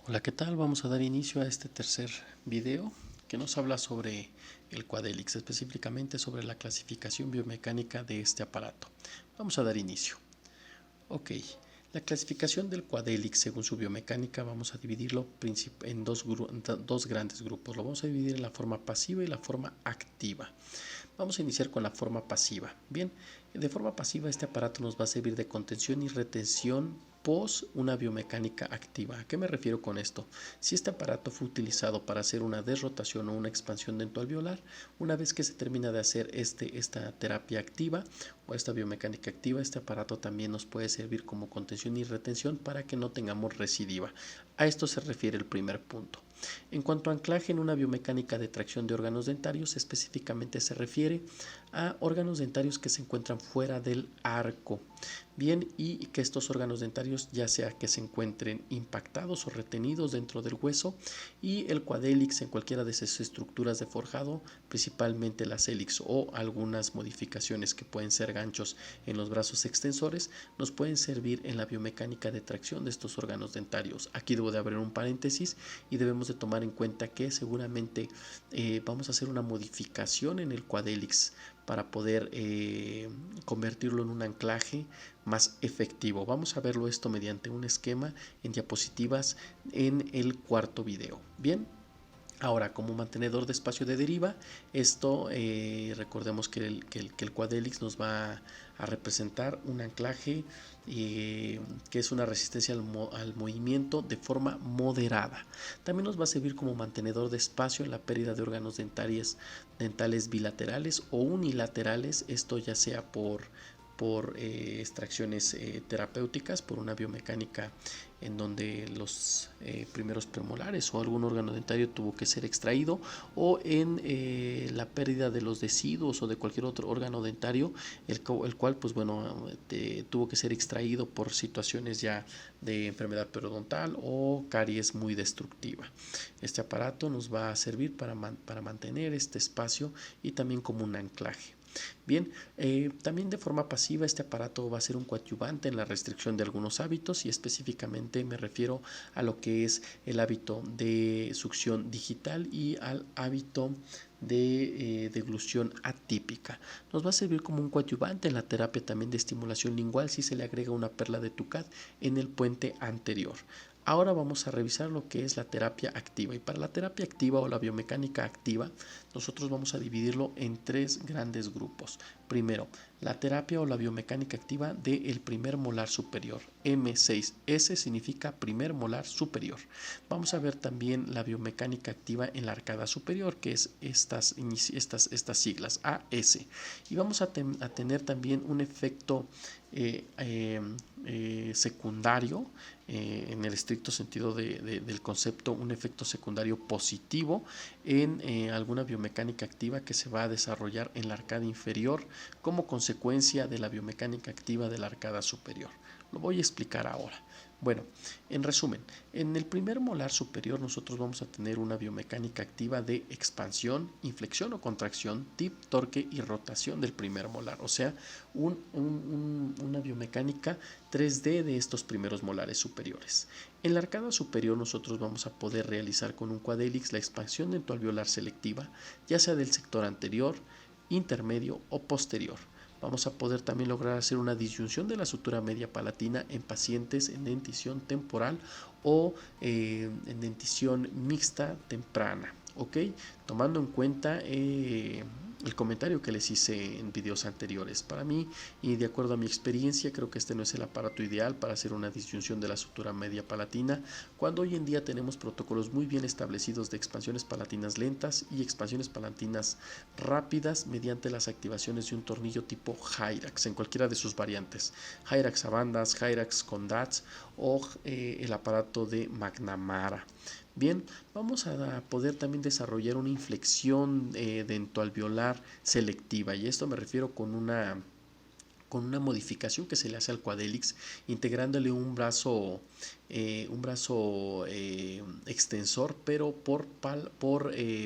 Hola, ¿qué tal? Vamos a dar inicio a este tercer video que nos habla sobre el Quadelix, específicamente sobre la clasificación biomecánica de este aparato. Vamos a dar inicio. Ok, la clasificación del Quadelix según su biomecánica vamos a dividirlo en dos grandes grupos. Lo vamos a dividir en la forma pasiva y la forma activa. Vamos a iniciar con la forma pasiva. Bien, de forma pasiva este aparato nos va a servir de contención y retención post una biomecánica activa. ¿A qué me refiero con esto? Si este aparato fue utilizado para hacer una desrotación o una expansión dentoalveolar, una vez que se termina de hacer esta terapia activa o esta biomecánica activa, este aparato también nos puede servir como contención y retención para que no tengamos recidiva. A esto se refiere el primer punto. En cuanto a anclaje en una biomecánica de tracción de órganos dentarios, específicamente se refiere a órganos dentarios que se encuentran fuera del arco. Bien, y que estos órganos dentarios ya sea que se encuentren impactados o retenidos dentro del hueso, y el Quadelix en cualquiera de esas estructuras de forjado, principalmente las hélix o algunas modificaciones que pueden ser ganchos en los brazos extensores, nos pueden servir en la biomecánica de tracción de estos órganos dentarios. Aquí debo de abrir un paréntesis y debemos de tomar en cuenta que seguramente vamos a hacer una modificación en el Quadelix para poder convertirlo en un anclaje más efectivo. Vamos a verlo esto mediante un esquema en diapositivas en el cuarto video. Bien. Ahora, como mantenedor de espacio de deriva, esto recordemos que el Quadelix nos va a representar un anclaje que es una resistencia al movimiento de forma moderada. También nos va a servir como mantenedor de espacio en la pérdida de órganos dentales bilaterales o unilaterales, esto ya sea por extracciones terapéuticas, por una biomecánica en donde los primeros premolares o algún órgano dentario tuvo que ser extraído, o en la pérdida de los deciduos o de cualquier otro órgano dentario, el cual pues bueno tuvo que ser extraído por situaciones ya de enfermedad periodontal o caries muy destructiva. Este aparato nos va a servir para mantener este espacio y también como un anclaje. Bien, también de forma pasiva este aparato va a ser un coadyuvante en la restricción de algunos hábitos, y específicamente me refiero a lo que es el hábito de succión digital y al hábito de deglución atípica. Nos va a servir como un coadyuvante en la terapia también de estimulación lingual si se le agrega una perla de Tucat en el puente anterior. Ahora vamos a revisar lo que es la terapia activa, y para la terapia activa o la biomecánica activa nosotros vamos a dividirlo en tres grandes grupos. Primero, la terapia o la biomecánica activa del primer molar superior, M6S significa primer molar superior. Vamos a ver también la biomecánica activa en la arcada superior, que es estas siglas AS, y vamos a tener también un efecto secundario, en el estricto sentido del concepto, un efecto secundario positivo en alguna biomecánica activa que se va a desarrollar en la arcada inferior como consecuencia de la biomecánica activa de la arcada superior. Lo voy a explicar ahora. Bueno, en resumen, en el primer molar superior nosotros vamos a tener una biomecánica activa de expansión, inflexión o contracción, tip, torque y rotación del primer molar, o sea, una biomecánica 3D de estos primeros molares superiores. En la arcada superior nosotros vamos a poder realizar con un Quadelix la expansión dentoalveolar selectiva, ya sea del sector anterior, intermedio o posterior. Vamos a poder también lograr hacer una disyunción de la sutura media palatina en pacientes en dentición temporal o en dentición mixta temprana. ¿Ok? Tomando en cuenta el comentario que les hice en videos anteriores. Para mí, y de acuerdo a mi experiencia, creo que este no es el aparato ideal para hacer una disyunción de la sutura media palatina, cuando hoy en día tenemos protocolos muy bien establecidos de expansiones palatinas lentas y expansiones palatinas rápidas mediante las activaciones de un tornillo tipo Hyrax en cualquiera de sus variantes, Hyrax a bandas, Hyrax con DATS o el aparato de McNamara. Bien, vamos a poder también desarrollar una inflexión dentoalveolar selectiva, y esto me refiero con una modificación que se le hace al Quadelix, integrándole un brazo extensor, pero por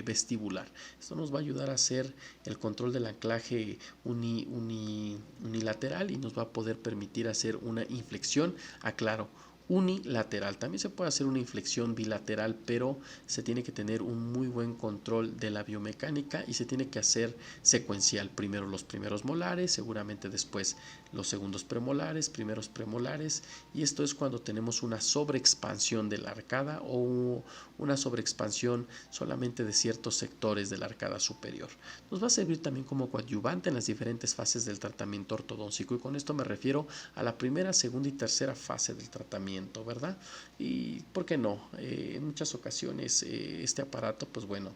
vestibular. Esto nos va a ayudar a hacer el control del anclaje unilateral y nos va a poder permitir hacer una inflexión, aclaro, unilateral. También se puede hacer una inflexión bilateral, pero se tiene que tener un muy buen control de la biomecánica y se tiene que hacer secuencial. Primero los primeros molares, seguramente después los segundos premolares, primeros premolares, y esto es cuando tenemos una sobreexpansión de la arcada o una sobreexpansión solamente de ciertos sectores de la arcada superior. Nos va a servir también como coadyuvante en las diferentes fases del tratamiento ortodóntico, y con esto me refiero a la primera, segunda y tercera fase del tratamiento, ¿verdad? Y ¿por qué no? En muchas ocasiones este aparato, pues bueno,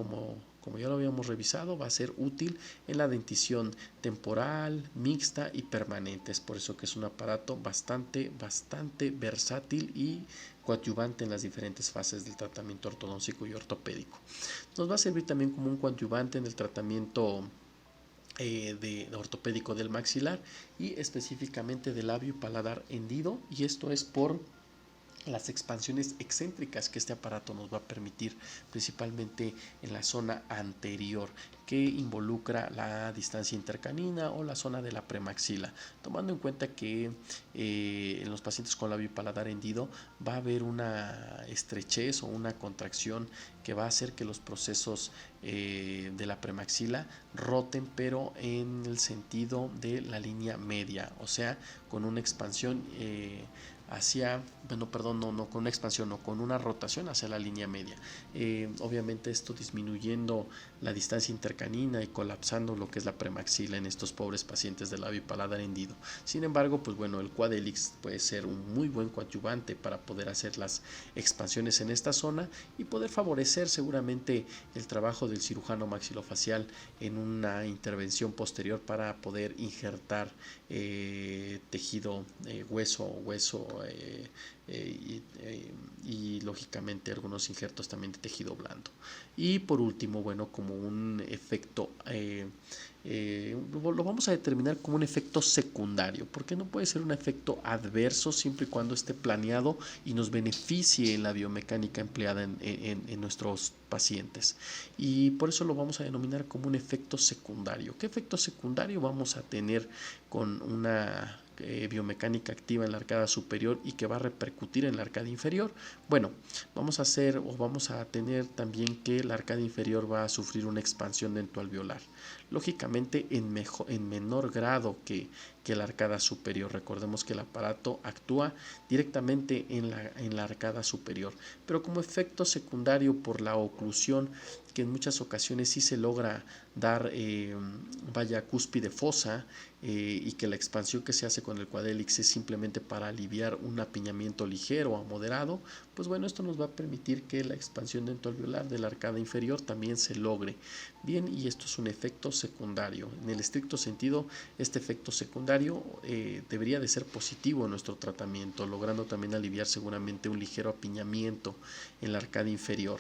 como ya lo habíamos revisado, va a ser útil en la dentición temporal, mixta y permanente. Es por eso que es un aparato bastante versátil y coadyuvante en las diferentes fases del tratamiento ortodóntico y ortopédico. Nos va a servir también como un coadyuvante en el tratamiento de ortopédico del maxilar y específicamente del labio y paladar hendido, y esto es por las expansiones excéntricas que este aparato nos va a permitir, principalmente en la zona anterior, que involucra la distancia intercanina o la zona de la premaxila, tomando en cuenta que en los pacientes con labio y paladar hendido va a haber una estrechez o una contracción que va a hacer que los procesos de la premaxila roten, pero en el sentido de la línea media, o sea, con una expansión hacia, bueno, perdón, no con una expansión, no, con una rotación hacia la línea media. Obviamente esto disminuyendo la distancia intercanina y colapsando lo que es la premaxila en estos pobres pacientes de labio y paladar hendido. Sin embargo, pues bueno, el Quadelix puede ser un muy buen coadyuvante para poder hacer las expansiones en esta zona y poder favorecer seguramente el trabajo del cirujano maxilofacial en una intervención posterior para poder injertar tejido, hueso y lógicamente algunos injertos también de tejido blando. Y por último, bueno, como un efecto lo vamos a determinar como un efecto secundario, porque no puede ser un efecto adverso siempre y cuando esté planeado y nos beneficie en la biomecánica empleada en nuestros pacientes, y por eso lo vamos a denominar como un efecto secundario. ¿Qué efecto secundario vamos a tener con una biomecánica activa en la arcada superior y que va a repercutir en la arcada inferior? Bueno, vamos a tener también que la arcada inferior va a sufrir una expansión dentoalveolar, lógicamente en menor grado que la arcada superior. Recordemos que el aparato actúa directamente en la arcada superior, pero como efecto secundario por la oclusión, que en muchas ocasiones sí se logra dar cúspide fosa, y que la expansión que se hace con el Quadelix es simplemente para aliviar un apiñamiento ligero a moderado, pues bueno, esto nos va a permitir que la expansión dentoalveolar de la arcada inferior también se logre bien, y esto es un efecto secundario. En el estricto sentido, este efecto secundario debería de ser positivo en nuestro tratamiento, logrando también aliviar seguramente un ligero apiñamiento en la arcada inferior.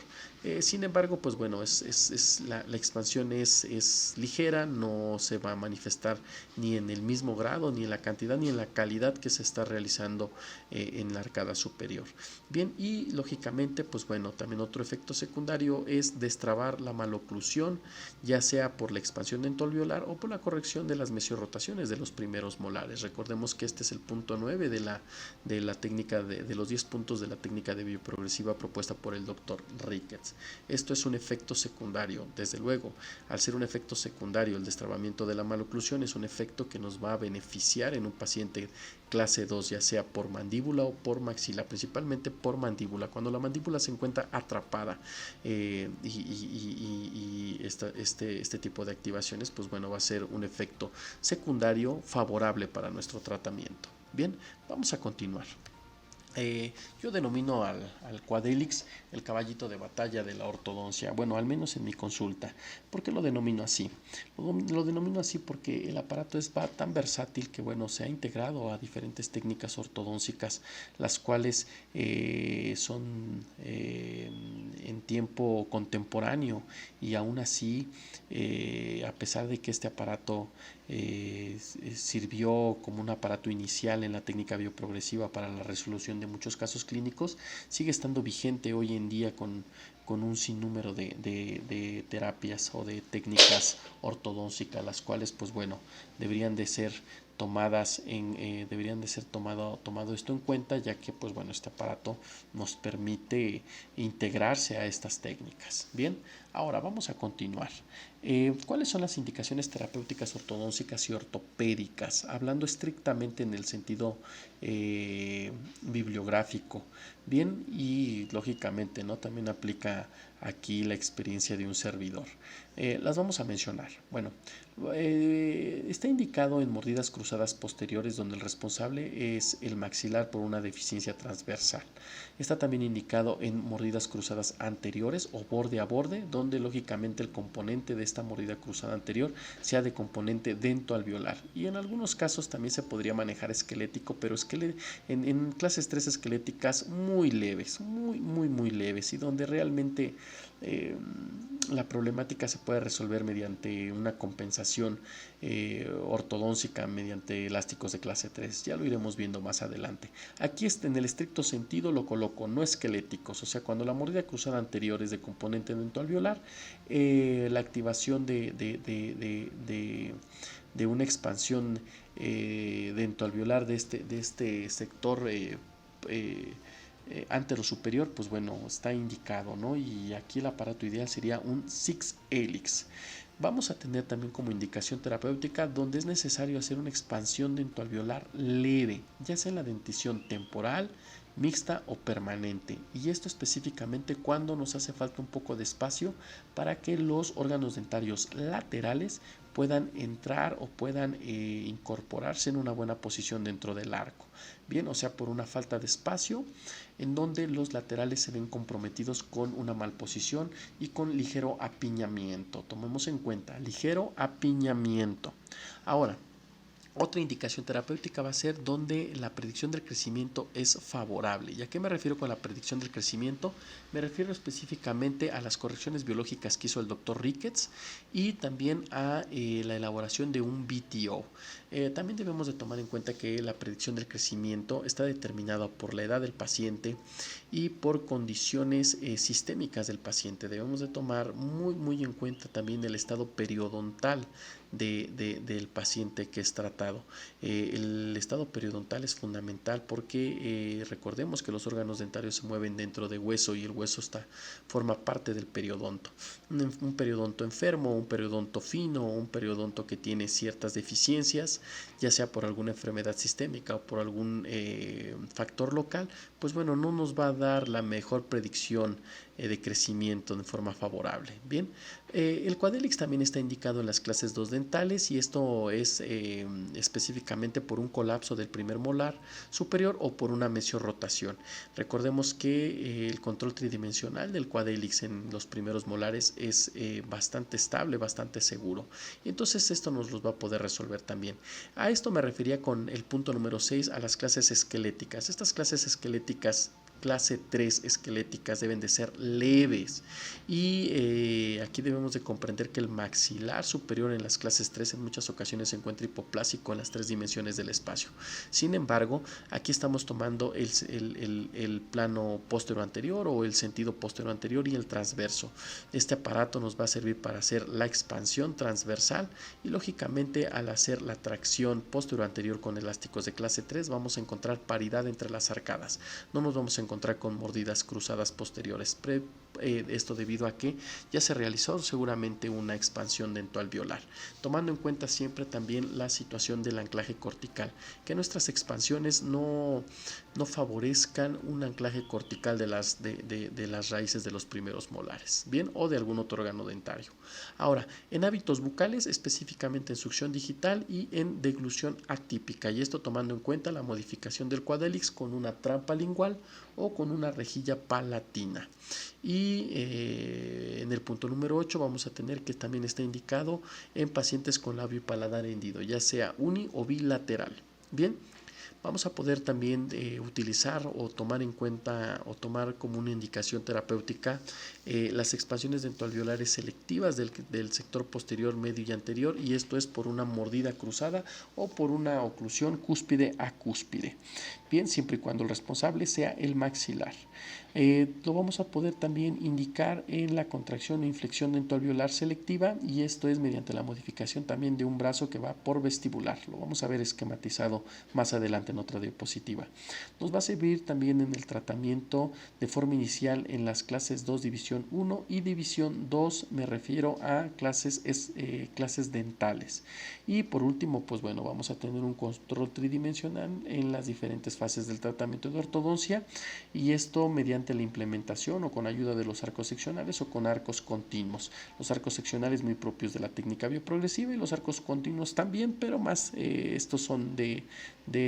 Sin embargo, pues bueno, la expansión es ligera, no se va a manifestar ni en el mismo grado, ni en la cantidad, ni en la calidad que se está realizando en la arcada superior. Bien, y lógicamente, pues bueno, también otro efecto secundario es destrabar la maloclusión, ya sea por la expansión dentoalveolar o por la corrección de las mesiorrotaciones de los primeros molares. Recordemos que este es el punto 9 de la técnica de los 10 puntos de la técnica de bioprogresiva propuesta por el doctor Ricketts. Esto es un efecto secundario, desde luego. Al ser un efecto secundario, el destrabamiento de la maloclusión es un efecto que nos va a beneficiar en un paciente clase 2, ya sea por mandíbula o por maxila, principalmente por mandíbula, cuando la mandíbula se encuentra atrapada, y este tipo de activaciones, pues bueno, va a ser un efecto secundario favorable para nuestro tratamiento. Bien, vamos a continuar. Yo denomino al Quadelix el caballito de batalla de la ortodoncia, bueno, al menos en mi consulta. ¿Por qué lo denomino así? Lo denomino así porque el aparato va tan versátil que, bueno, se ha integrado a diferentes técnicas ortodóncicas, las cuales son en tiempo contemporáneo, y aún así, a pesar de que este aparato sirvió como un aparato inicial en la técnica bioprogresiva para la resolución de muchos casos clínicos, sigue estando vigente hoy en día con un sinnúmero de terapias o de técnicas ortodóncicas, las cuales, pues bueno, deberían de ser deberían de ser tomado esto en cuenta, ya que pues bueno, este aparato nos permite integrarse a estas técnicas. Bien, ahora vamos a continuar. ¿Cuáles son las indicaciones terapéuticas ortodónticas y ortopédicas? Hablando estrictamente en el sentido bibliográfico. Bien, y lógicamente, ¿no? También aplica aquí la experiencia de un servidor. Las vamos a mencionar. Bueno, está indicado en mordidas cruzadas posteriores donde el responsable es el maxilar por una deficiencia transversal. Está también indicado en mordidas cruzadas anteriores o borde a borde, donde lógicamente el componente de esta mordida cruzada anterior sea de componente dentoalveolar. Y en algunos casos también se podría manejar esquelético, pero en clases 3 esqueléticas muy leves, muy leves, y donde realmente la problemática se puede resolver mediante una compensación ortodóntica mediante elásticos de clase 3. Ya lo iremos viendo más adelante. Aquí en el estricto sentido lo coloco no esqueléticos, o sea, cuando la mordida cruzada anterior es de componente dentoalveolar, la activación de una expansión dentoalveolar de este sector antero-superior, pues bueno, está indicado, ¿no? Y aquí el aparato ideal sería un Six Helix. Vamos a tener también como indicación terapéutica donde es necesario hacer una expansión dentoalveolar leve, ya sea en la dentición temporal, mixta o permanente, y esto específicamente cuando nos hace falta un poco de espacio para que los órganos dentarios laterales puedan entrar o puedan incorporarse en una buena posición dentro del arco. Bien, o sea, por una falta de espacio en donde los laterales se ven comprometidos con una malposición y con ligero apiñamiento. Tomemos en cuenta, ligero apiñamiento. Ahora, otra indicación terapéutica va a ser donde la predicción del crecimiento es favorable. ¿Y a qué me refiero con la predicción del crecimiento? Me refiero específicamente a las correcciones biológicas que hizo el doctor Ricketts y también a la elaboración de un BTO. También debemos de tomar en cuenta que la predicción del crecimiento está determinada por la edad del paciente y por condiciones sistémicas del paciente. Debemos de tomar muy en cuenta también el estado periodontal del paciente que es tratado. El estado periodontal es fundamental porque recordemos que los órganos dentarios se mueven dentro de hueso y el hueso forma parte del periodonto. Un periodonto enfermo, un periodonto fino, un periodonto que tiene ciertas deficiencias, ya sea por alguna enfermedad sistémica o por algún factor local, pues bueno, no nos va a dar la mejor predicción de crecimiento de forma favorable. Bien, el Quadelix también está indicado en las clases 2 dentales y esto es específicamente por un colapso del primer molar superior o por una mesiorrotación. Recordemos que el control tridimensional del Quadelix en los primeros molares es bastante estable, bastante seguro. Y entonces esto nos los va a poder resolver también. A esto me refería con el punto número 6 a las clases esqueléticas. Estas clases esqueléticas clase 3 esqueléticas deben de ser leves y aquí debemos de comprender que el maxilar superior en las clases 3 en muchas ocasiones se encuentra hipoplásico en las 3 dimensiones del espacio. Sin embargo, aquí estamos tomando el plano posterior anterior o el sentido posterior anterior y el transverso. Este aparato nos va a servir para hacer la expansión transversal y lógicamente al hacer la tracción posterior anterior con elásticos de clase 3 vamos a encontrar paridad entre las arcadas. No nos vamos a encontrar con mordidas cruzadas posteriores. Esto debido a que ya se realizó seguramente una expansión dentoalveolar, tomando en cuenta siempre también la situación del anclaje cortical, que nuestras expansiones no favorezcan un anclaje cortical de las raíces de los primeros molares, bien, o de algún otro órgano dentario. Ahora, en hábitos bucales, específicamente en succión digital y en deglución atípica, y esto tomando en cuenta la modificación del Quadelix con una trampa lingual o con una rejilla palatina. Y en el punto número 8 vamos a tener que también está indicado en pacientes con labio y paladar hendido, ya sea uni o bilateral. Bien, Vamos a poder también utilizar o tomar en cuenta o tomar como una indicación terapéutica las expansiones dentoalveolares selectivas del sector posterior, medio y anterior, y esto es por una mordida cruzada o por una oclusión cúspide a cúspide. Bien, siempre y cuando el responsable sea el maxilar. Lo vamos a poder también indicar en la contracción o inflexión dentoalveolar selectiva, y esto es mediante la modificación también de un brazo que va por vestibular. Lo vamos a ver esquematizado más adelante en otra diapositiva. Nos va a servir también en el tratamiento de forma inicial en las clases 2 división 1 y división 2, me refiero a clases dentales. Y por último, pues bueno, vamos a tener un control tridimensional en las diferentes fases del tratamiento de ortodoncia, y esto mediante la implementación o con ayuda de los arcos seccionales o con arcos continuos. Los arcos seccionales muy propios de la técnica bioprogresiva y los arcos continuos también, pero más estos son de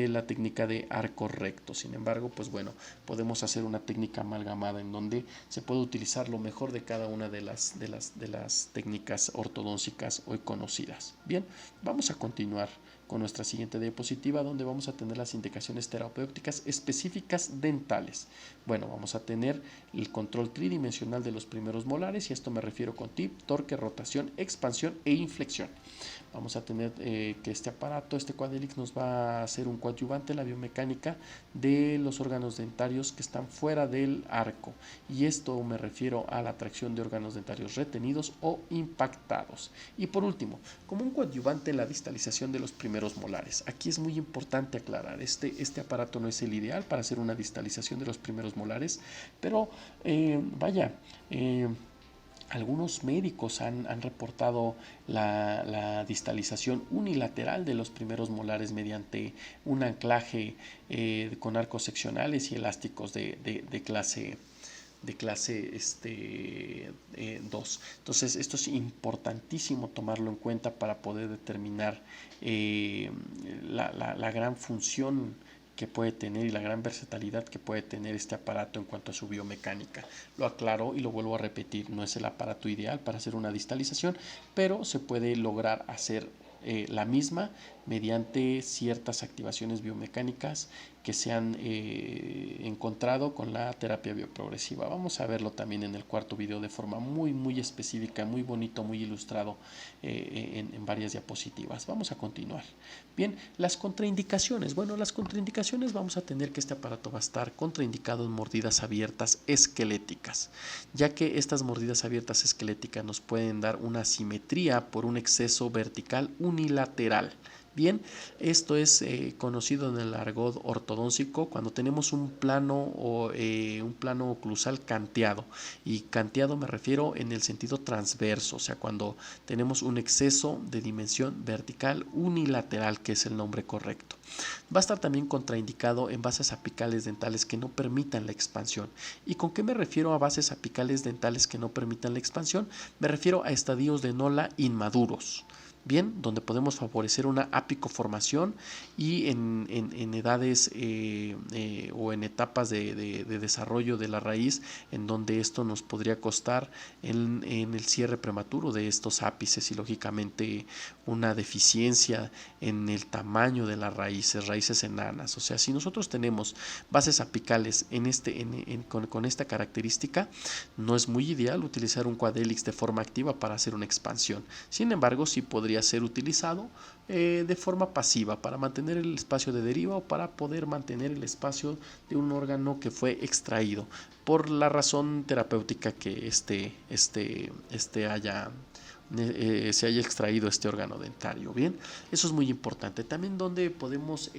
la técnica de arco recto. Sin embargo, pues bueno, podemos hacer una técnica amalgamada en donde se puede utilizar lo mejor de cada una de las técnicas ortodóncicas hoy conocidas. Bien, vamos a continuar con nuestra siguiente diapositiva, donde vamos a tener las indicaciones terapéuticas específicas dentales. Bueno, vamos a tener el control tridimensional de los primeros molares, y a esto me refiero con tip, torque, rotación, expansión e inflexión. Vamos a tener que este aparato, este Quadelix, nos va a hacer un coadyuvante en la biomecánica de los órganos dentarios que están fuera del arco, y esto me refiero a la tracción de órganos dentarios retenidos o impactados. Y por último, como un coadyuvante en la distalización de los primeros molares. Aquí es muy importante aclarar, este aparato no es el ideal para hacer una distalización de los primeros molares, pero algunos médicos han reportado la distalización unilateral de los primeros molares mediante un anclaje con arcos seccionales y elásticos de clase 2. Entonces, esto es importantísimo tomarlo en cuenta para poder determinar la gran función que puede tener y la gran versatilidad que puede tener este aparato en cuanto a su biomecánica. Lo aclaro y lo vuelvo a repetir, no es el aparato ideal para hacer una distalización, pero se puede lograr hacer la misma mediante ciertas activaciones biomecánicas que se han encontrado con la terapia bioprogresiva. Vamos a verlo también en el cuarto video de forma muy específica, muy bonito, muy ilustrado en varias diapositivas. Vamos a continuar. Bien, las contraindicaciones. Bueno, las contraindicaciones, vamos a tener que este aparato va a estar contraindicado en mordidas abiertas esqueléticas, ya que estas mordidas abiertas esqueléticas nos pueden dar una asimetría por un exceso vertical unilateral. Bien, esto es conocido en el argot ortodóncico cuando tenemos un plano oclusal canteado, y canteado me refiero en el sentido transverso, o sea, cuando tenemos un exceso de dimensión vertical unilateral, que es el nombre correcto. Va a estar también contraindicado en bases apicales dentales que no permitan la expansión. ¿Y con qué me refiero a bases apicales dentales que no permitan la expansión? Me refiero a estadios de Nolla inmaduros. Bien, donde podemos favorecer una apicoformación, y en edades o en etapas de desarrollo de la raíz, en donde esto nos podría costar en el cierre prematuro de estos ápices, y lógicamente una deficiencia en el tamaño de las raíces enanas. O sea, si nosotros tenemos bases apicales con esta característica, no es muy ideal utilizar un Quadelix de forma activa para hacer una expansión. Sin embargo, sí podría ser utilizado de forma pasiva para mantener el espacio de deriva o para poder mantener el espacio de un órgano que fue extraído por la razón terapéutica que se haya extraído este órgano dentario. Bien, eso es muy importante. También donde podemos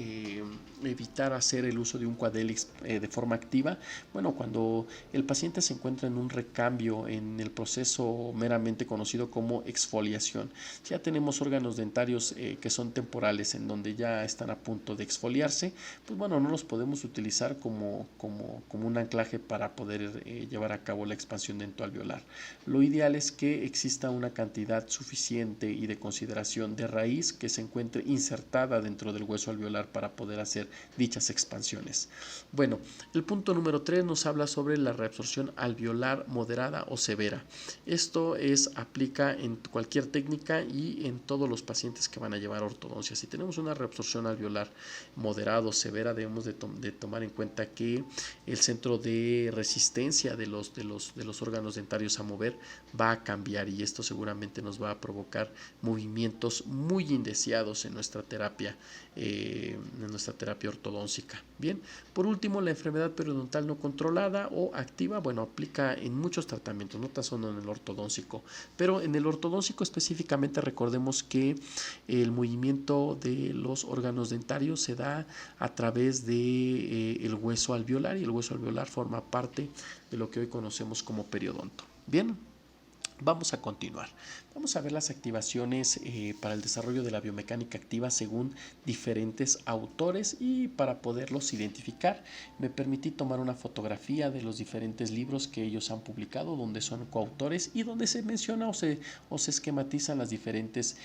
evitar hacer el uso de un Quadelix de forma activa. Bueno, cuando el paciente se encuentra en un recambio en el proceso meramente conocido como exfoliación. Ya tenemos órganos dentarios que son temporales, en donde ya están a punto de exfoliarse, pues bueno, no los podemos utilizar como un anclaje para poder llevar a cabo la expansión dentoalveolar. Lo ideal es que exista una cantidad cantidad suficiente y de consideración de raíz que se encuentre insertada dentro del hueso alveolar para poder hacer dichas expansiones. Bueno, el punto número 3 nos habla sobre la reabsorción alveolar moderada o severa. Esto aplica en cualquier técnica y en todos los pacientes que van a llevar ortodoncia. Si tenemos una reabsorción alveolar moderada o severa, debemos de tomar en cuenta que el centro de resistencia de los órganos dentarios a mover va a cambiar, y esto seguramente nos va a provocar movimientos muy indeseados en nuestra terapia ortodóntica. Bien, por último, la enfermedad periodontal no controlada o activa, bueno, aplica en muchos tratamientos, no tan solo en el ortodóncico, pero en el ortodóncico específicamente recordemos que el movimiento de los órganos dentarios se da a través de el hueso alveolar, y el hueso alveolar forma parte de lo que hoy conocemos como periodonto. Bien, vamos a continuar. Vamos a ver las activaciones para el desarrollo de la biomecánica activa según diferentes autores, y para poderlos identificar me permití tomar una fotografía de los diferentes libros que ellos han publicado, donde son coautores y donde se menciona o se esquematizan las diferentes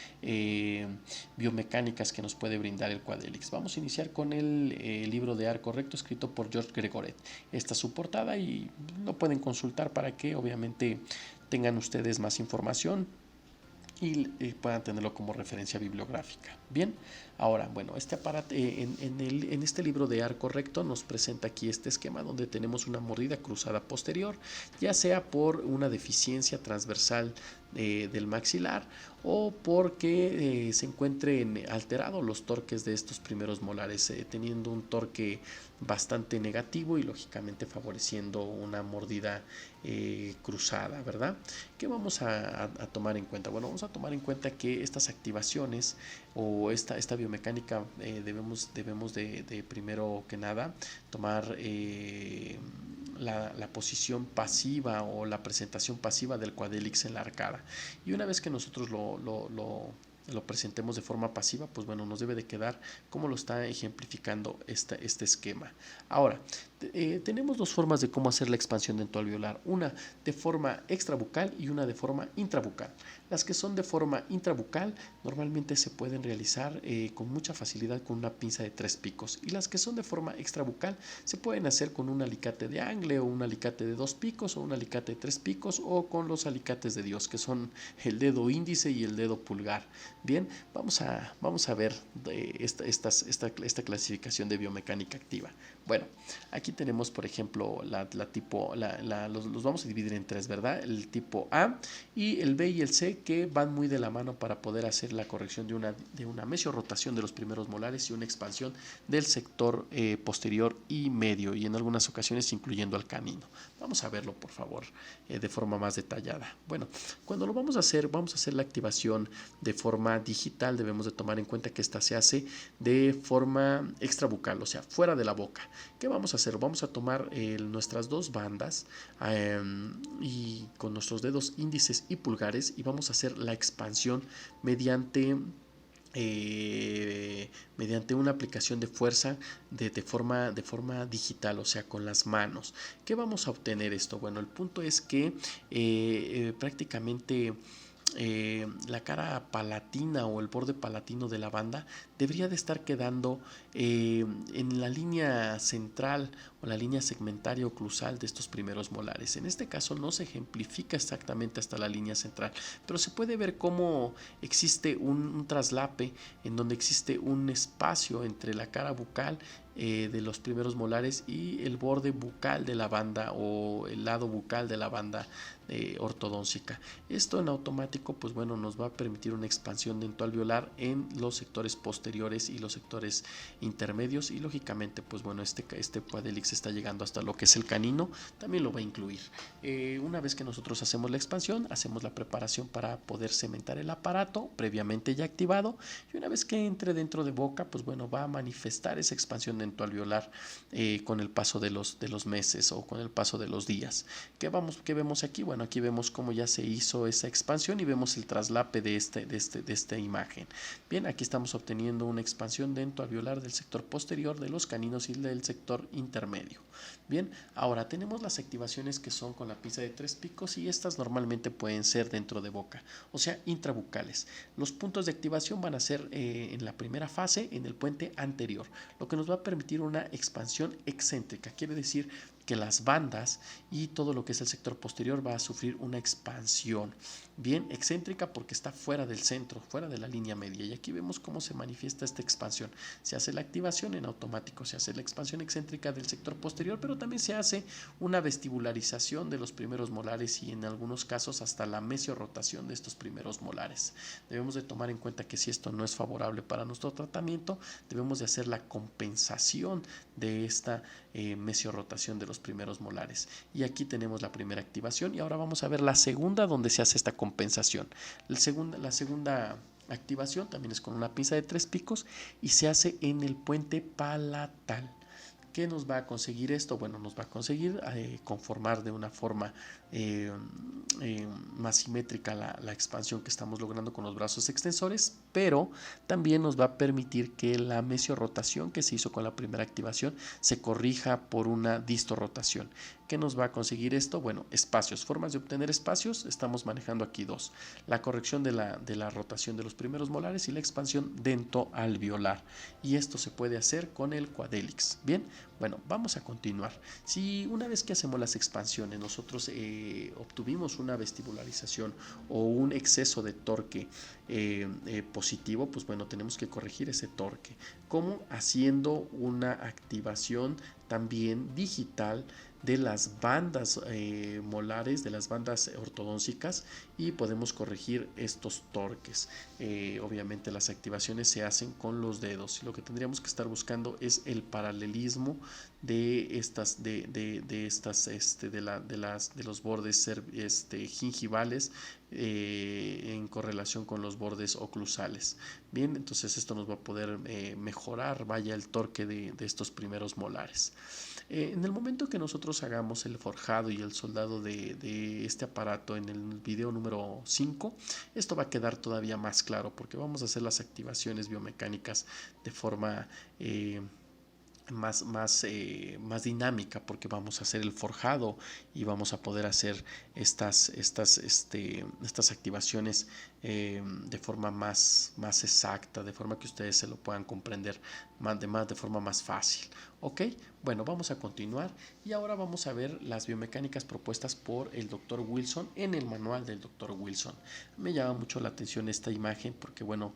biomecánicas que nos puede brindar el Quadelix. Vamos a iniciar con el libro de Arco Recto, escrito por George Gregoret. Esta es su portada y lo pueden consultar para que obviamente tengan ustedes más información y puedan tenerlo como referencia bibliográfica. Bien, ahora, bueno, este aparato en este libro de Arco Recto nos presenta aquí este esquema donde tenemos una mordida cruzada posterior, ya sea por una deficiencia transversal del maxilar o porque se encuentren alterados los torques de estos primeros molares, teniendo un torque bastante negativo y lógicamente favoreciendo una mordida cruzada, ¿verdad? ¿Qué vamos a tomar en cuenta? Bueno, vamos a tomar en cuenta que estas activaciones o esta biomecánica debemos de primero que nada tomar la posición pasiva o la presentación pasiva del Quadelix en la arcada, y una vez que nosotros lo presentemos de forma pasiva, pues bueno, nos debe de quedar como lo está ejemplificando este esquema. Ahora, tenemos dos formas de cómo hacer la expansión dentoalveolar, una de forma extrabucal y una de forma intrabucal. Las que son de forma intrabucal normalmente se pueden realizar con mucha facilidad con una pinza de 3 picos, y las que son de forma extrabucal se pueden hacer con un alicate de angle o un alicate de 2 picos o un alicate de 3 picos o con los alicates de Dios, que son el dedo índice y el dedo pulgar. Bien, vamos a ver esta clasificación de biomecánica activa. Bueno, aquí tenemos, por ejemplo, los vamos a dividir en 3, ¿verdad? El tipo A y el B y el C, que van muy de la mano para poder hacer la corrección de una mesiorrotación de los primeros molares y una expansión del sector posterior y medio, y en algunas ocasiones incluyendo al canino. Vamos a verlo, por favor, de forma más detallada. Bueno, cuando lo vamos a hacer la activación de forma digital. Debemos de tomar en cuenta que esta se hace de forma extrabucal, o sea, fuera de la boca. ¿Qué vamos a hacer? Vamos a tomar nuestras dos bandas y con nuestros dedos índices y pulgares, y vamos a hacer la expansión mediante una aplicación de fuerza de forma digital, o sea, con las manos. ¿Qué vamos a obtener esto? Bueno, el punto es que prácticamente la cara palatina o el borde palatino de la banda debería de estar quedando en la línea central o la línea segmentaria oclusal de estos primeros molares. En este caso no se ejemplifica exactamente hasta la línea central, pero se puede ver cómo existe un traslape en donde existe un espacio entre la cara bucal de los primeros molares y el borde bucal de la banda o el lado bucal de la banda ortodóntica. Esto en automático, pues bueno, nos va a permitir una expansión dentoalveolar en los sectores posteriores y los sectores intermedios, y lógicamente, pues bueno, este Quadelix está llegando hasta lo que es el canino, también lo va a incluir. Una vez que nosotros hacemos la expansión, hacemos la preparación para poder cementar el aparato previamente ya activado, y una vez que entre dentro de boca, pues bueno, va a manifestar esa expansión dento alveolar con el paso de los meses o con el paso de los días. ¿Qué vemos aquí? Bueno, aquí vemos cómo ya se hizo esa expansión y vemos el traslape de esta imagen. Bien, aquí estamos obteniendo una expansión dento alveolar del sector posterior de los caninos y del sector intermedio. Bien, ahora tenemos las activaciones que son con la pinza de 3 picos y estas normalmente pueden ser dentro de boca, o sea, intrabucales. Los puntos de activación van a ser en la primera fase en el puente anterior, lo que nos va a permitir una expansión excéntrica. Quiere decir que las bandas y todo lo que es el sector posterior va a sufrir una expansión bien excéntrica porque está fuera del centro, fuera de la línea media. Y aquí vemos cómo se manifiesta esta expansión. Se hace la activación en automático, se hace la expansión excéntrica del sector posterior, pero también se hace una vestibularización de los primeros molares y en algunos casos hasta la mesiorrotación de estos primeros molares. Debemos de tomar en cuenta que si esto no es favorable para nuestro tratamiento, debemos de hacer la compensación de esta mesiorrotación de los primeros molares. Y aquí tenemos la primera activación y ahora vamos a ver la segunda donde se hace esta compensación. La segunda activación también es con una pinza de 3 picos y se hace en el puente palatal. ¿Qué nos va a conseguir esto? Bueno, nos va a conseguir conformar de una forma más simétrica la expansión que estamos logrando con los brazos extensores, pero también nos va a permitir que la mesiorrotación que se hizo con la primera activación se corrija por una distorrotación. ¿Qué nos va a conseguir esto? Bueno, espacios, formas de obtener espacios, estamos manejando aquí dos. La corrección de la rotación de los primeros molares y la expansión dentoalveolar. Y esto se puede hacer con el Quadelix. Bien, bueno, vamos a continuar. Si una vez que hacemos las expansiones nosotros obtuvimos una vestibularización o un exceso de torque positivo, pues bueno, tenemos que corregir ese torque. ¿Cómo? Haciendo una activación también digital de las bandas molares, de las bandas ortodóncicas y podemos corregir estos torques. Obviamente las activaciones se hacen con los dedos y lo que tendríamos que estar buscando es el paralelismo de los bordes gingivales en correlación con los bordes oclusales. Bien, entonces esto nos va a poder mejorar, vaya, el torque de estos primeros molares. En el momento que nosotros hagamos el forjado y el soldado de este aparato en el video número 5, esto va a quedar todavía más claro porque vamos a hacer las activaciones biomecánicas de forma más dinámica porque vamos a hacer el forjado y vamos a poder hacer estas activaciones de forma más exacta, de forma que ustedes se lo puedan comprender de forma más fácil. Ok, bueno, vamos a continuar y ahora vamos a ver las biomecánicas propuestas por el Dr. Wilson en el manual del Dr. Wilson. Me llama mucho la atención esta imagen porque, bueno,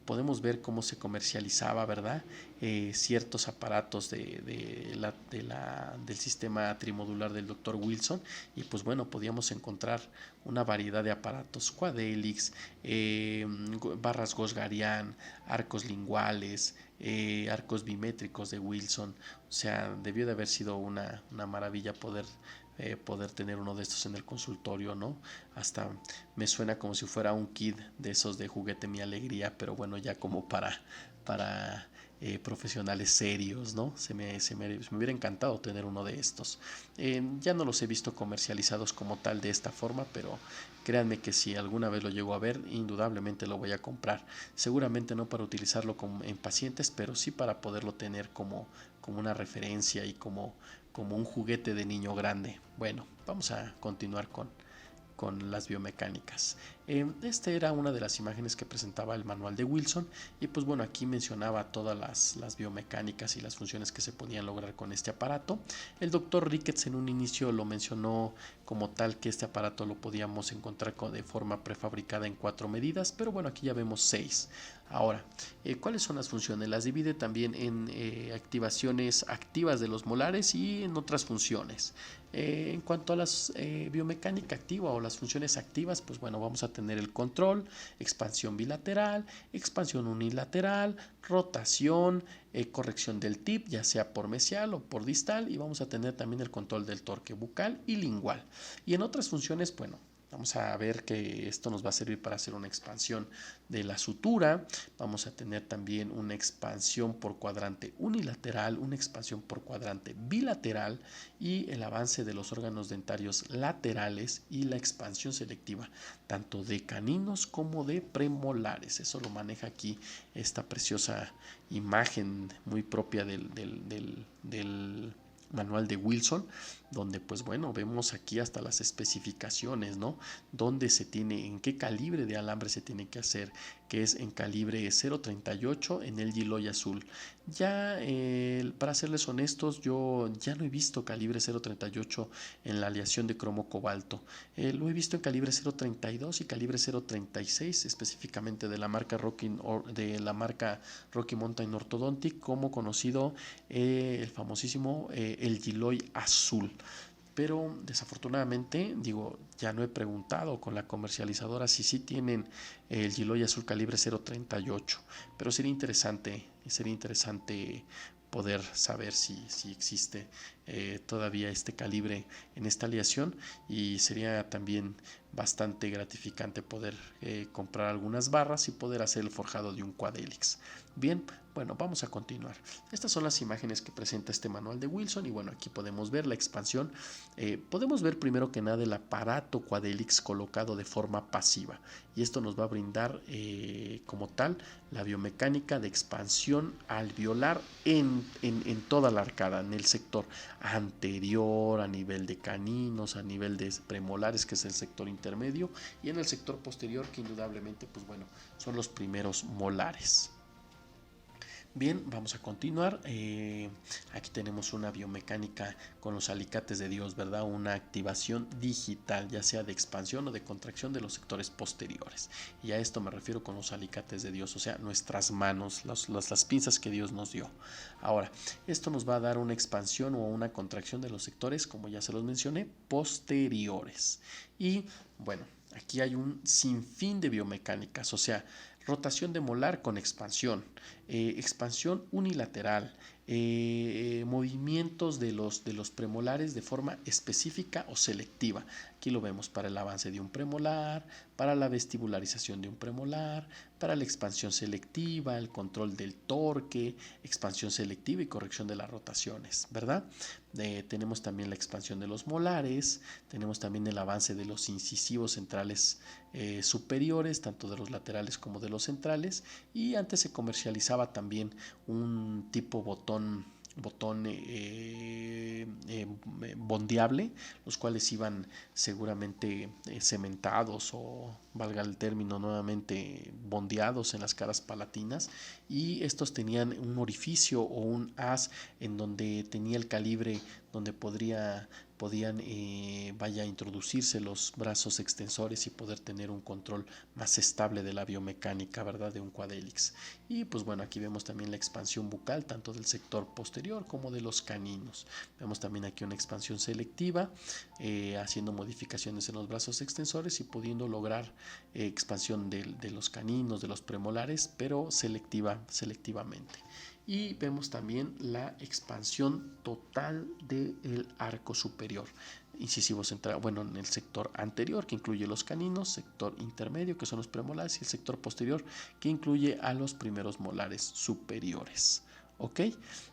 podemos ver cómo se comercializaba, ¿verdad? Ciertos aparatos del sistema trimodular del Dr. Wilson y pues bueno, podíamos encontrar una variedad de aparatos, Quadelix, barras Gosgarian, arcos linguales, arcos bimétricos de Wilson. O sea, debió de haber sido una maravilla poder tener uno de estos en el consultorio, ¿no? Hasta me suena como si fuera un kit de esos de Juguete Mi Alegría, pero bueno, ya como para profesionales serios, ¿no? Me hubiera encantado tener uno de estos. Ya no los he visto comercializados como tal de esta forma, pero créanme que si alguna vez lo llego a ver, indudablemente lo voy a comprar. Seguramente no para utilizarlo en pacientes, pero sí para poderlo tener como una referencia y como un juguete de niño grande. Bueno, vamos a continuar con las biomecánicas. Esta era una de las imágenes que presentaba el manual de Wilson y pues bueno, aquí mencionaba todas las biomecánicas y las funciones que se podían lograr con este aparato. El doctor Ricketts en un inicio lo mencionó como tal que este aparato lo podíamos encontrar de forma prefabricada en 4 medidas, pero bueno, aquí ya vemos 6. Ahora, ¿cuáles son las funciones? Las divide también en activaciones activas de los molares y en otras funciones. En cuanto a las biomecánica activa o las funciones activas, pues bueno, vamos a tener el control, expansión bilateral, expansión unilateral, rotación, corrección del tip, ya sea por mesial o por distal, y vamos a tener también el control del torque bucal y lingual. Y en otras funciones, bueno, Vamos a ver que esto nos va a servir para hacer una expansión de la sutura. Vamos a tener también una expansión por cuadrante unilateral, una expansión por cuadrante bilateral y el avance de los órganos dentarios laterales y la expansión selectiva tanto de caninos como de premolares. Eso lo maneja aquí esta preciosa imagen muy propia del manual de Wilson, donde pues bueno, vemos aquí hasta las especificaciones, ¿no? Dónde se tiene, en qué calibre de alambre se tiene que hacer, que es en calibre 0.38 en el Giloy azul. Ya, para serles honestos, yo ya no he visto calibre 0.38 en la aleación de cromo cobalto. Lo he visto en calibre 0.32 y calibre 0.36, específicamente de la marca Rocky Mountain Orthodontic, como conocido el famosísimo el Giloy azul. Pero desafortunadamente, digo, ya no he preguntado con la comercializadora si sí tienen el Giloy azul calibre 0.38, pero sería interesante poder saber si existe todavía este calibre en esta aleación, y sería también bastante gratificante poder comprar algunas barras y poder hacer el forjado de un Quadelix. Bien, bueno, vamos a continuar. Estas son las imágenes que presenta este manual de Wilson, y bueno, aquí podemos ver la expansión. Podemos ver primero que nada el aparato Quadelix colocado de forma pasiva, y esto nos va a brindar como tal la biomecánica de expansión alveolar en toda la arcada, en el sector anterior, a nivel de caninos, a nivel de premolares, que es el sector intermedio, y en el sector posterior, que indudablemente pues bueno, son los primeros molares. Bien, vamos a continuar. Aquí tenemos una biomecánica con los alicates de Dios, ¿verdad? Una activación digital, ya sea de expansión o de contracción de los sectores posteriores. Y a esto me refiero con los alicates de Dios, o sea, nuestras manos, las pinzas que Dios nos dio. Ahora, esto nos va a dar una expansión o una contracción de los sectores, como ya se los mencioné, posteriores. Y bueno, aquí hay un sinfín de biomecánicas, o sea, rotación de molar con expansión, expansión unilateral, movimientos de los premolares de forma específica o selectiva. Aquí lo vemos para el avance de un premolar, para la vestibularización de un premolar, para la expansión selectiva, el control del torque, expansión selectiva y corrección de las rotaciones, ¿verdad? Tenemos también la expansión de los molares, tenemos también el avance de los incisivos centrales superiores, tanto de los laterales como de los centrales, y antes se comercializaba también un tipo botón bondeable, los cuales iban seguramente cementados, o valga el término nuevamente, bondeados en las caras palatinas, y estos tenían un orificio o un haz en donde tenía el calibre donde podían introducirse los brazos extensores y poder tener un control más estable de la biomecánica, ¿verdad?, de un Quadelix. Y pues bueno, aquí vemos también la expansión bucal, tanto del sector posterior como de los caninos. Vemos también aquí una expansión selectiva, haciendo modificaciones en los brazos extensores y pudiendo lograr expansión de los caninos, de los premolares, pero selectivamente. Y vemos también la expansión total del arco superior, incisivo central, bueno, en el sector anterior, que incluye los caninos, sector intermedio, que son los premolares, y el sector posterior, que incluye a los primeros molares superiores. ¿Ok?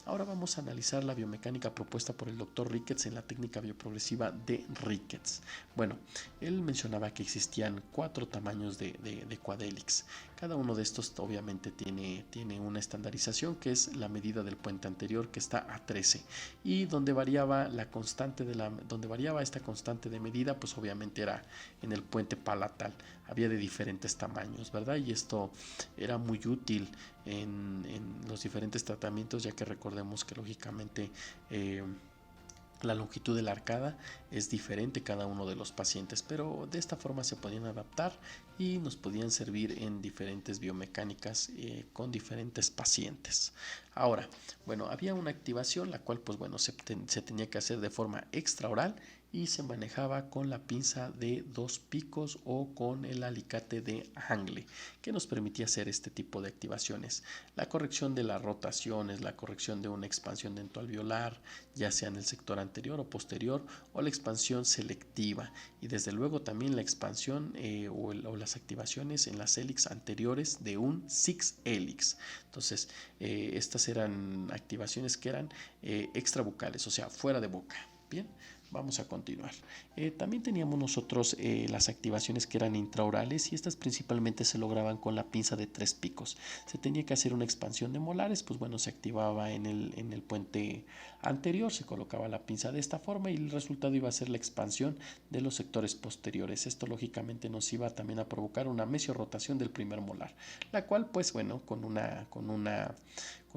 Ahora vamos a analizar la biomecánica propuesta por el Dr. Ricketts en la técnica bioprogresiva de Ricketts. Bueno, él mencionaba que existían 4 tamaños de Quadelix. Cada uno de estos obviamente tiene una estandarización, que es la medida del puente anterior, que está a 13, y donde variaba esta constante de medida, pues obviamente era en el puente palatal. Había de diferentes tamaños, ¿verdad? Y esto era muy útil en los diferentes tratamientos, ya que recordemos que lógicamente la longitud de la arcada es diferente cada uno de los pacientes, pero de esta forma se podían adaptar y nos podían servir en diferentes biomecánicas con diferentes pacientes. Ahora, bueno, había una activación, la cual pues bueno, se tenía que hacer de forma extraoral y se manejaba con la pinza de 2 picos o con el alicate de Angle, que nos permitía hacer este tipo de activaciones. La corrección de las rotaciones, la corrección de una expansión dentoalveolar, ya sea en el sector anterior o posterior, o la expansión selectiva y desde luego también la expansión o las activaciones en las hélix anteriores de un 6 hélix. Entonces, estas eran activaciones que eran extrabucales, o sea, fuera de boca. Bien, vamos a continuar. También teníamos nosotros las activaciones que eran intraorales y estas principalmente se lograban con la pinza de 3 picos. Se tenía que hacer una expansión de molares, pues bueno, se activaba en el puente anterior, se colocaba la pinza de esta forma y el resultado iba a ser la expansión de los sectores posteriores. Esto lógicamente nos iba también a provocar una mesiorrotación del primer molar, la cual pues bueno, con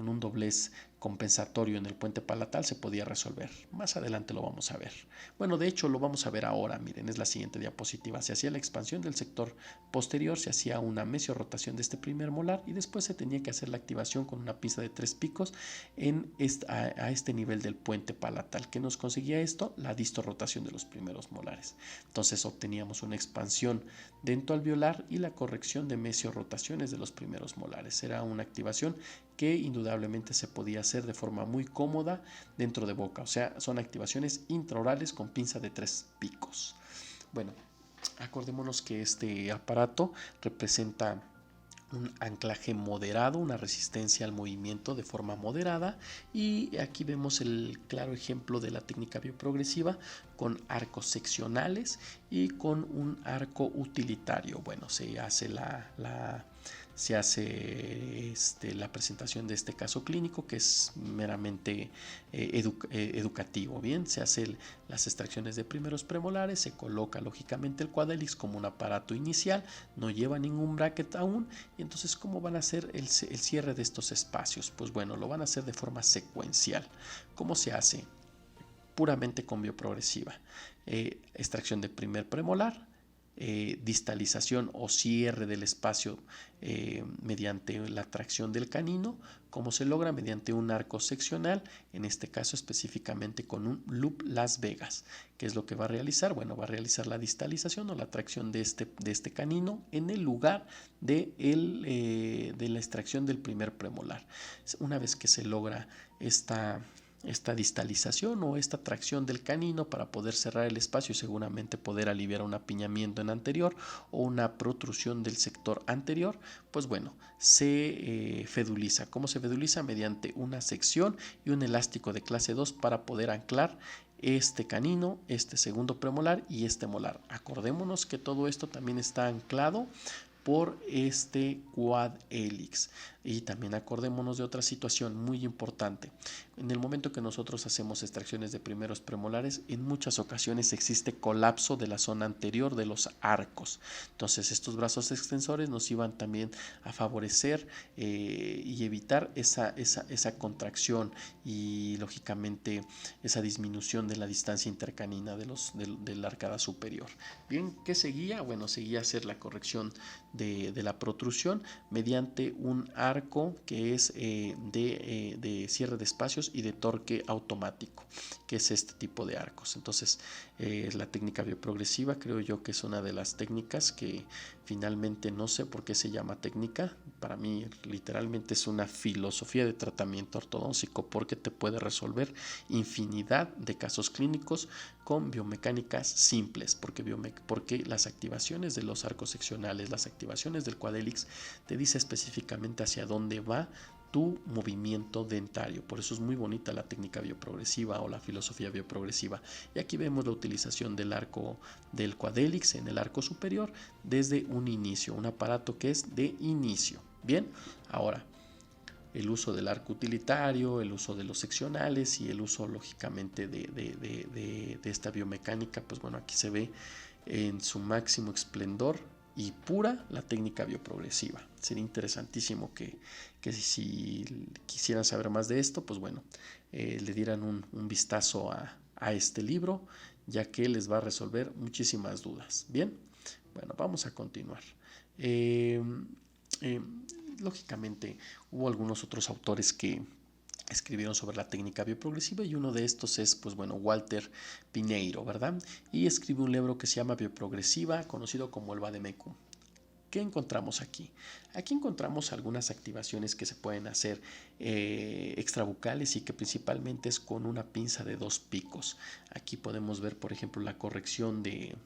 un doblez compensatorio en el puente palatal se podía resolver. Más adelante lo vamos a ver. Bueno, de hecho lo vamos a ver ahora. Miren, es la siguiente diapositiva. Se hacía la expansión del sector posterior, se hacía una mesiorrotación de este primer molar y después se tenía que hacer la activación con una pinza de 3 picos a este nivel del puente palatal. ¿Qué nos conseguía esto? La distorrotación de los primeros molares. Entonces obteníamos una expansión dentoalveolar y la corrección de mesiorrotaciones de los primeros molares. Era una activación que indudablemente se podía hacer de forma muy cómoda dentro de boca, o sea, son activaciones intraorales con pinza de 3 picos. Bueno, acordémonos que este aparato representa un anclaje moderado, una resistencia al movimiento de forma moderada, y aquí vemos el claro ejemplo de la técnica bioprogresiva con arcos seccionales y con un arco utilitario. Bueno, se hace la presentación de este caso clínico, que es meramente educativo. Bien, se hacen las extracciones de primeros premolares, se coloca lógicamente el Quadelix como un aparato inicial, no lleva ningún bracket aún, y entonces ¿cómo van a hacer el cierre de estos espacios? Pues bueno, lo van a hacer de forma secuencial. ¿Cómo se hace? Puramente con bioprogresiva. Extracción de primer premolar, distalización o cierre del espacio mediante la tracción del canino. ¿Cómo se logra? Mediante un arco seccional, en este caso específicamente con un loop Las Vegas. ¿Qué es lo que va a realizar? Bueno, va a realizar la distalización o la tracción de este canino en el lugar de la extracción del primer premolar. Una vez que se logra esta distalización o esta tracción del canino para poder cerrar el espacio y seguramente poder aliviar un apiñamiento en anterior o una protrusión del sector anterior, pues bueno, se feduliza. ¿Cómo se feduliza? Mediante una sección y un elástico de clase 2 para poder anclar este canino, este segundo premolar y este molar. Acordémonos que todo esto también está anclado por este quad helix. Y también acordémonos de otra situación muy importante. En el momento que nosotros hacemos extracciones de primeros premolares, en muchas ocasiones existe colapso de la zona anterior de los arcos. Entonces estos brazos extensores nos iban también a favorecer y evitar esa contracción y lógicamente esa disminución de la distancia intercanina de la arcada superior. Bien, ¿qué seguía? Bueno, seguía hacer la corrección de la protrusión mediante un arco que es de cierre de espacios y de torque automático, que es este tipo de arcos. Entonces la técnica bioprogresiva creo yo que es una de las técnicas que finalmente no sé por qué se llama técnica. Para mí literalmente es una filosofía de tratamiento ortodóntico porque te puede resolver infinidad de casos clínicos con biomecánicas simples, porque las activaciones de los arcos seccionales, las activaciones del Quadelix te dice específicamente hacia dónde va tu movimiento dentario. Por eso es muy bonita la técnica bioprogresiva o la filosofía bioprogresiva. Y aquí vemos la utilización del arco del Quadelix en el arco superior desde un inicio, un aparato que es de inicio. Bien, ahora el uso del arco utilitario, el uso de los seccionales y el uso lógicamente de esta biomecánica, pues bueno, aquí se ve en su máximo esplendor y pura la técnica bioprogresiva. Sería interesantísimo que si quisieran saber más de esto, pues bueno, le dieran un vistazo a este libro, ya que les va a resolver muchísimas dudas. Bien, bueno, vamos a continuar. Lógicamente hubo algunos otros autores que escribieron sobre la técnica bioprogresiva y uno de estos es, pues bueno, Walter Piñeiro, ¿verdad? Y escribe un libro que se llama Bioprogresiva, conocido como el Vademecum. ¿qué encontramos aquí? Aquí encontramos algunas activaciones que se pueden hacer extrabucales y que principalmente es con una pinza de 2 picos. Aquí podemos ver, por ejemplo, la corrección de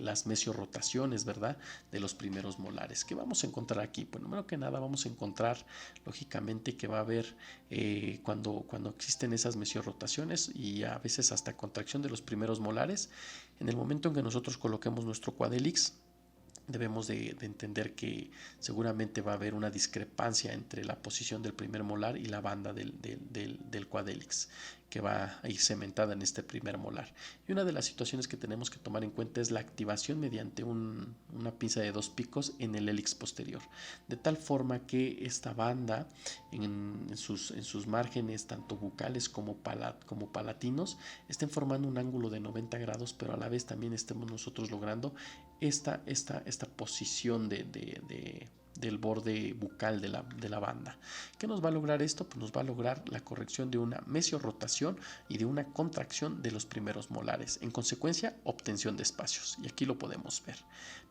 las mesiorrotaciones, ¿verdad? De los primeros molares. ¿Qué vamos a encontrar aquí? Pues primero que nada vamos a encontrar, lógicamente, que va a haber cuando existen esas mesiorrotaciones y a veces hasta contracción de los primeros molares, en el momento en que nosotros coloquemos nuestro Quadelix, debemos de entender que seguramente va a haber una discrepancia entre la posición del primer molar y la banda del Quadelix, que va a ir cementada en este primer molar. Y una de las situaciones que tenemos que tomar en cuenta es la activación mediante una pinza de 2 picos en el hélix posterior, de tal forma que esta banda en sus márgenes, tanto bucales como palatinos, estén formando un ángulo de 90 grados, pero a la vez también estemos nosotros logrando esta posición del borde bucal de la banda. ¿Qué nos va a lograr esto? Pues nos va a lograr la corrección de una mesiorrotación y de una contracción de los primeros molares. En consecuencia, obtención de espacios. Y aquí lo podemos ver.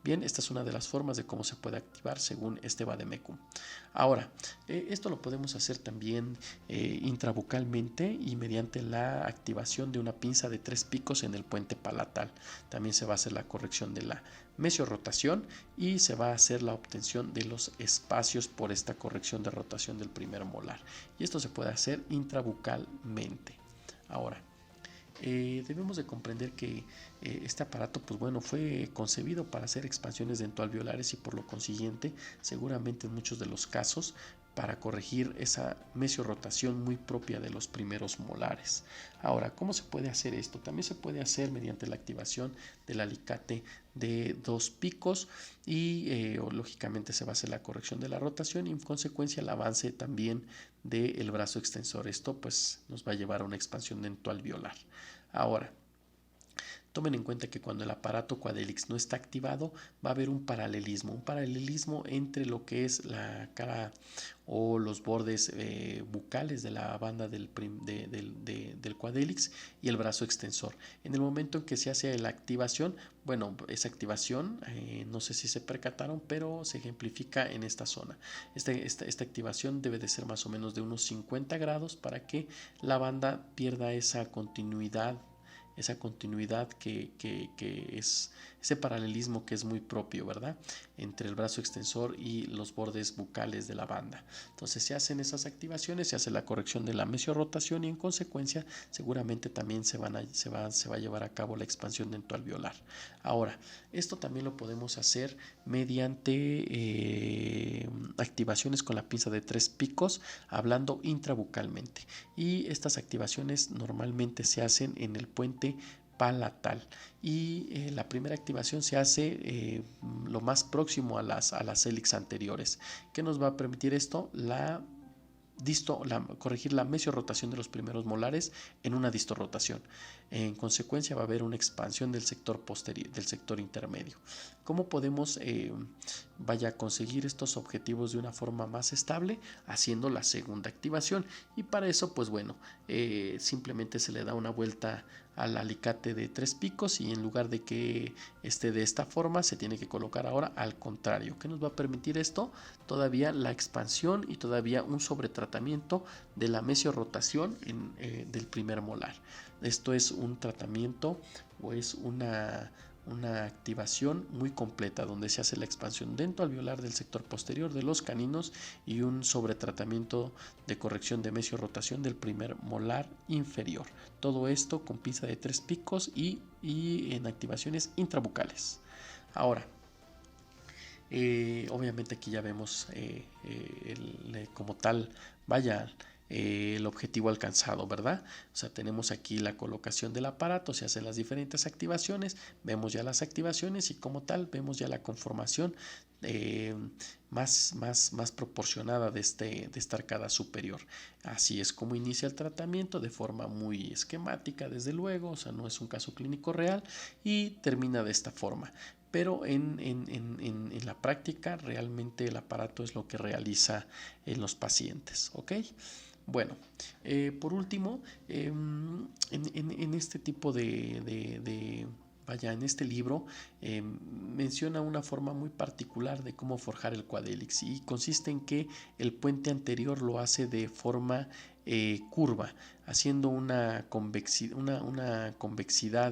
Bien, esta es una de las formas de cómo se puede activar según este vademecum. Ahora, esto lo podemos hacer también intrabucalmente y mediante la activación de una pinza de 3 picos en el puente palatal. También se va a hacer la corrección de la mesiorrotación y se va a hacer la obtención de los espacios por esta corrección de rotación del primer molar. Y esto se puede hacer intrabucalmente. Ahora, debemos de comprender que este aparato pues bueno, fue concebido para hacer expansiones dentoalveolares y por lo consiguiente seguramente en muchos de los casos para corregir esa mesiorrotación muy propia de los primeros molares. Ahora, ¿cómo se puede hacer esto? También se puede hacer mediante la activación del alicate de 2 picos y lógicamente se va a hacer la corrección de la rotación y en consecuencia el avance también del brazo extensor. Esto pues nos va a llevar a una expansión dentoalveolar. Ahora, tomen en cuenta que cuando el aparato Quadelix no está activado va a haber un paralelismo entre lo que es la cara o los bordes bucales de la banda del Quadelix y el brazo extensor. En el momento en que se hace la activación, bueno, esa activación, no sé si se percataron, pero se ejemplifica en esta zona. Esta activación debe de ser más o menos de unos 50 grados para que la banda pierda esa continuidad que es ese paralelismo que es muy propio, ¿verdad? Entre el brazo extensor y los bordes bucales de la banda. Entonces se hacen esas activaciones, se hace la corrección de la mesiorrotación y en consecuencia seguramente también se va a llevar a cabo la expansión dentoalveolar. Ahora, esto también lo podemos hacer mediante activaciones con la pinza de 3 picos, hablando intrabucalmente. Y estas activaciones normalmente se hacen en el puente palatal y la primera activación se hace lo más próximo a las hélix anteriores. ¿Qué nos va a permitir esto? Corregir la mesiorrotación de los primeros molares en una distorrotación. En consecuencia va a haber una expansión del sector posterior, del sector intermedio. ¿Cómo podemos conseguir estos objetivos de una forma más estable? Haciendo la segunda activación. Y para eso, pues bueno, simplemente se le da una vuelta al alicate de 3 picos y en lugar de que esté de esta forma se tiene que colocar ahora al contrario. ¿Qué nos va a permitir esto? Todavía la expansión y todavía un sobretratamiento de la mesiorrotación del primer molar. Esto es un tratamiento o es una activación muy completa donde se hace la expansión dentoalveolar del sector posterior de los caninos y un sobretratamiento de corrección de mesiorrotación del primer molar inferior. Todo esto con pinza de 3 picos y en activaciones intrabucales. Ahora, obviamente aquí ya vemos como tal, vaya, el objetivo alcanzado, ¿verdad? O sea, tenemos aquí la colocación del aparato, se hacen las diferentes activaciones, vemos ya las activaciones y como tal vemos ya la conformación más proporcionada de esta arcada superior. Así es como inicia el tratamiento de forma muy esquemática, desde luego, o sea, no es un caso clínico real y termina de esta forma. Pero en la práctica realmente el aparato es lo que realiza en los pacientes, ¿ok? Bueno, por último, en este tipo de vaya, en este libro menciona una forma muy particular de cómo forjar el quad-helix, y consiste en que el puente anterior lo hace de forma curva, haciendo una convexidad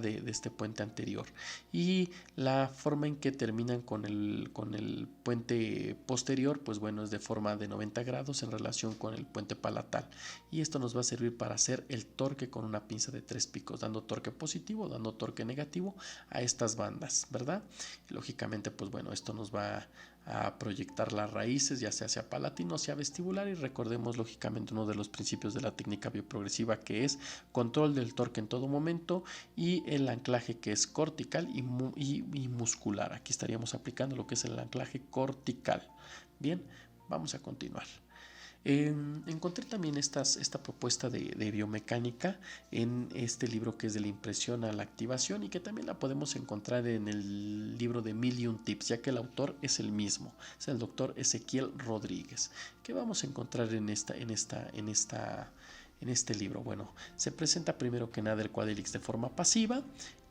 de este puente anterior, y la forma en que terminan con el puente posterior, pues bueno, es de forma de 90 grados en relación con el puente palatal, y esto nos va a servir para hacer el torque con una pinza de 3 picos, dando torque positivo, dando torque negativo a estas bandas, ¿verdad? Y lógicamente, pues bueno, esto nos va a proyectar las raíces, ya sea hacia palatino, sea vestibular, y recordemos lógicamente uno de los principios de la técnica bioprogresiva, que es control del torque en todo momento, y el anclaje, que es cortical y muscular. Aquí estaríamos aplicando lo que es el anclaje cortical. Bien, vamos a continuar. Encontré también esta propuesta de biomecánica en este libro, que es de la impresión a la activación, y que también la podemos encontrar en el libro de 1001 Tips, ya que el autor es el mismo, es el doctor Ezequiel Rodríguez. ¿Qué vamos a encontrar en este libro? Bueno, se presenta primero que nada el quad-helix de forma pasiva.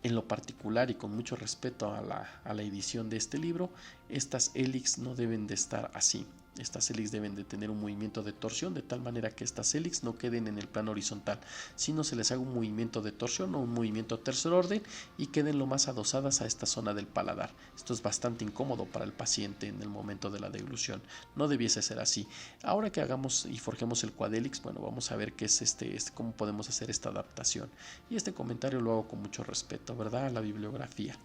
En lo particular, y con mucho respeto a la edición de este libro, estas hélix no deben de estar así. Estas hélix deben de tener un movimiento de torsión, de tal manera que estas hélix no queden en el plano horizontal, sino se les haga un movimiento de torsión o un movimiento tercer orden, y queden lo más adosadas a esta zona del paladar. Esto es bastante incómodo para el paciente en el momento de la deglución. No debiese ser así. Ahora que hagamos y forjemos el quad-helix, bueno, vamos a ver qué es cómo podemos hacer esta adaptación. Y este comentario lo hago con mucho respeto, ¿verdad?, a la bibliografía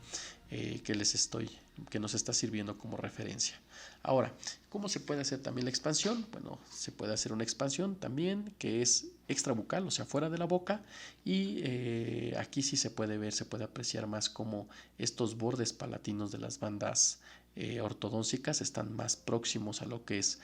que nos está sirviendo como referencia. Ahora, ¿cómo se puede hacer también la expansión? Bueno, se puede hacer una expansión también que es extrabucal, o sea, fuera de la boca, y aquí sí se puede ver, se puede apreciar más cómo estos bordes palatinos de las bandas ortodóncicas están más próximos a lo que es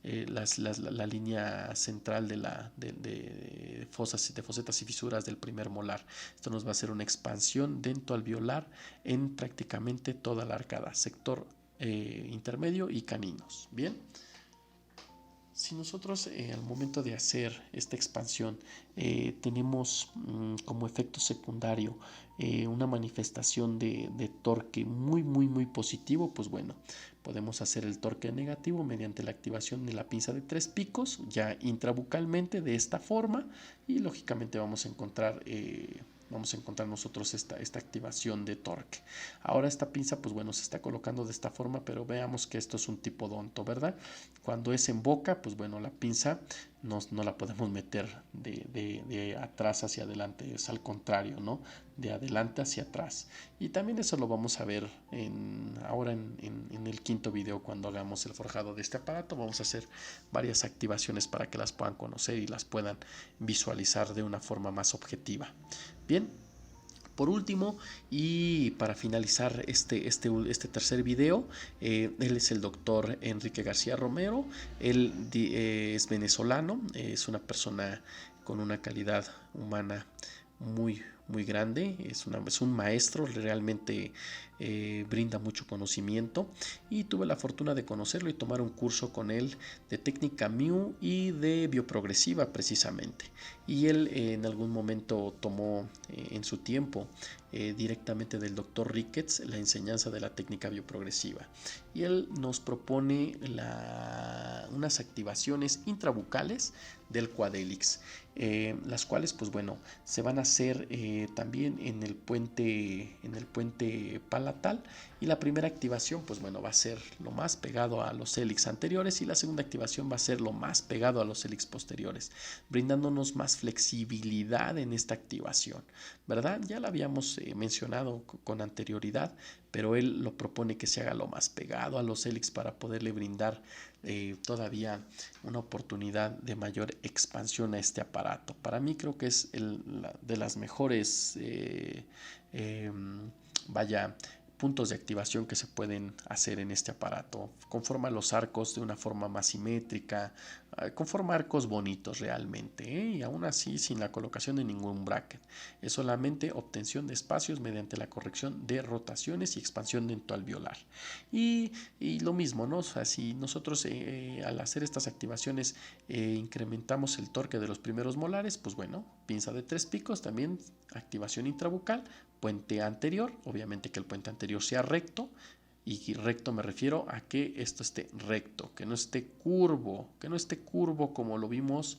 la línea central de fosetas y fisuras del primer molar. Esto nos va a hacer una expansión dento alveolar en prácticamente toda la arcada, sector intermedio y caninos. Bien, si nosotros al momento de hacer esta expansión tenemos como efecto secundario una manifestación de torque muy positivo, pues bueno, podemos hacer el torque negativo mediante la activación de la pinza de 3 picos, ya intrabucalmente, de esta forma, y lógicamente vamos a encontrar nosotros esta activación de torque. Ahora esta pinza, pues bueno, se está colocando de esta forma, pero veamos que esto es un tipo donto, ¿verdad? Cuando es en boca, pues bueno, la pinza no la podemos meter de atrás hacia adelante, es al contrario, ¿no? De adelante hacia atrás. Y también eso lo vamos a ver ahora en el quinto video, cuando hagamos el forjado de este aparato. Vamos a hacer varias activaciones para que las puedan conocer y las puedan visualizar de una forma más objetiva. Bien, por último, y para finalizar este tercer video, él es el doctor Enrique García Romero. Él es venezolano, es una persona con una calidad humana muy grande, es un maestro, realmente brinda mucho conocimiento, y tuve la fortuna de conocerlo y tomar un curso con él de técnica MIU y de bioprogresiva precisamente. Y él en algún momento tomó en su tiempo directamente del doctor Ricketts la enseñanza de la técnica bioprogresiva, y él nos propone unas activaciones intrabucales del quad-helix, las cuales, pues bueno, se van a hacer también en el puente palatal. Y la primera activación, pues bueno, va a ser lo más pegado a los hélix anteriores, y la segunda activación va a ser lo más pegado a los hélix posteriores, brindándonos más flexibilidad en esta activación, ¿verdad? Ya la habíamos mencionado con anterioridad, pero él lo propone que se haga lo más pegado a los hélix para poderle brindar todavía una oportunidad de mayor expansión a este aparato. Para mí creo que es de las mejores puntos de activación que se pueden hacer en este aparato. Conforma los arcos de una forma más simétrica, conforma arcos bonitos realmente, y aún así sin la colocación de ningún bracket. Es solamente obtención de espacios mediante la corrección de rotaciones y expansión dental alveolar. Y lo mismo, ¿no? O sea, si nosotros al hacer estas activaciones incrementamos el torque de los primeros molares, pues bueno, pinza de 3 picos, también activación intrabucal, puente anterior, obviamente que el puente anterior sea recto. Y recto me refiero a que esto esté recto, que no esté curvo como lo vimos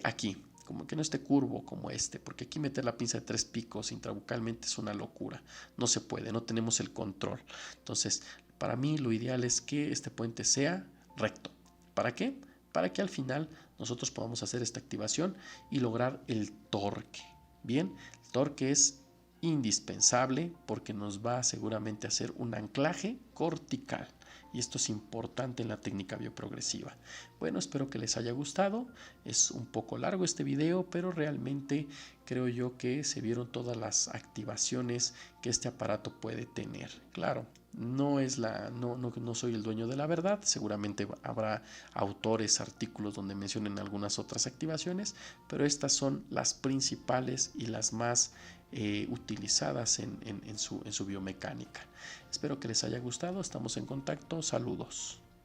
aquí, como que no esté curvo como este, porque aquí meter la pinza de 3 picos intrabucalmente es una locura, no se puede, no tenemos el control. Entonces, para mí lo ideal es que este puente sea recto. ¿Para qué? Para que al final nosotros podamos hacer esta activación y lograr el torque. Bien, el torque es indispensable porque nos va seguramente a hacer un anclaje cortical, y esto es importante en la técnica bioprogresiva. Bueno, espero que les haya gustado. Es un poco largo este video, pero realmente creo yo que se vieron todas las activaciones que este aparato puede tener. Claro, no soy el dueño de la verdad, seguramente habrá autores, artículos donde mencionen algunas otras activaciones, pero estas son las principales y las más utilizadas en su biomecánica. Espero que les haya gustado, estamos en contacto, saludos.